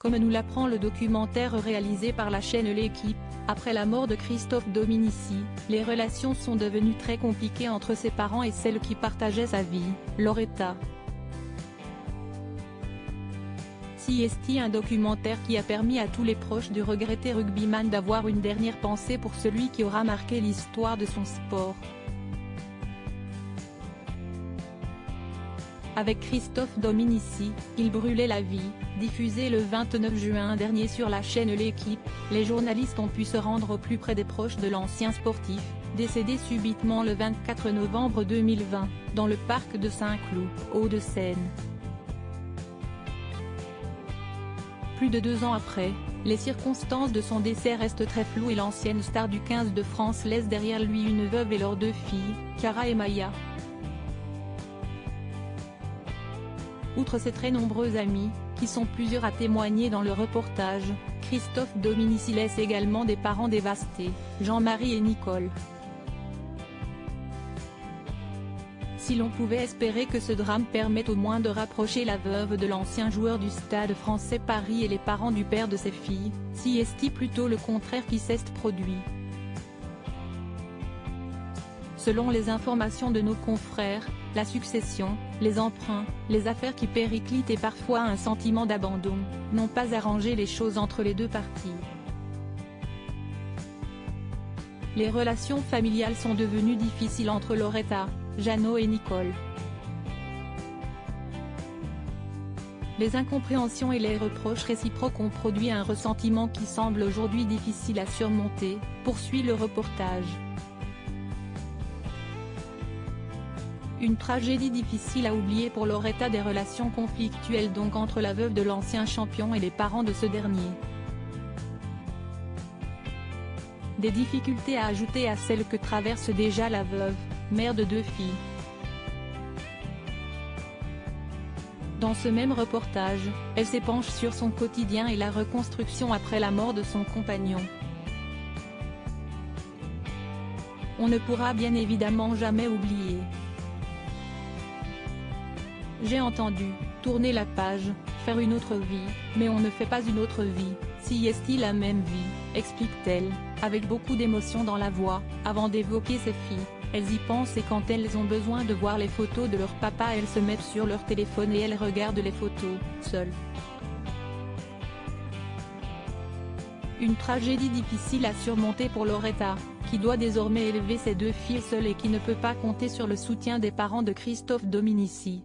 Comme nous l'apprend le documentaire réalisé par la chaîne L'Équipe, après la mort de Christophe Dominici, les relations sont devenues très compliquées entre ses parents et celle qui partageait sa vie, Loretta. CST, un documentaire qui a permis à tous les proches du regretté rugbyman d'avoir une dernière pensée pour celui qui aura marqué l'histoire de son sport. Avec Christophe Dominici, il brûlait la vie, diffusé le 29 juin dernier sur la chaîne L'Équipe, les journalistes ont pu se rendre au plus près des proches de l'ancien sportif, décédé subitement le 24 novembre 2020, dans le parc de Saint-Cloud, Hauts-de-Seine. Plus de 2 ans après, les circonstances de son décès restent très floues et l'ancienne star du 15 de France laisse derrière lui une veuve et leurs 2 filles, Cara et Maya. Outre ses très nombreux amis, qui sont plusieurs à témoigner dans le reportage, Christophe Dominici laisse également des parents dévastés, Jean-Marie et Nicole. Si l'on pouvait espérer que ce drame permette au moins de rapprocher la veuve de l'ancien joueur du Stade Français Paris et les parents du père de ses filles, c'est plutôt le contraire qui s'est produit. Selon les informations de nos confrères, la succession, les emprunts, les affaires qui périclitent et parfois un sentiment d'abandon, n'ont pas arrangé les choses entre les 2 parties. Les relations familiales sont devenues difficiles entre Loretta, Jeannot et Nicole. Les incompréhensions et les reproches réciproques ont produit un ressentiment qui semble aujourd'hui difficile à surmonter, poursuit le reportage. Une tragédie difficile à oublier pour Loretta, des relations conflictuelles donc entre la veuve de l'ancien champion et les parents de ce dernier. Des difficultés à ajouter à celles que traverse déjà la veuve, mère de 2 filles. Dans ce même reportage, elle s'épanche sur son quotidien et la reconstruction après la mort de son compagnon. On ne pourra bien évidemment jamais oublier. J'ai entendu, tourner la page, faire une autre vie, mais on ne fait pas une autre vie, si est-il la même vie, explique-t-elle, avec beaucoup d'émotion dans la voix, avant d'évoquer ses filles. Elles y pensent et quand elles ont besoin de voir les photos de leur papa elles se mettent sur leur téléphone et elles regardent les photos, seules. Une tragédie difficile à surmonter pour Loretta, qui doit désormais élever ses 2 filles seule et qui ne peut pas compter sur le soutien des parents de Christophe Dominici.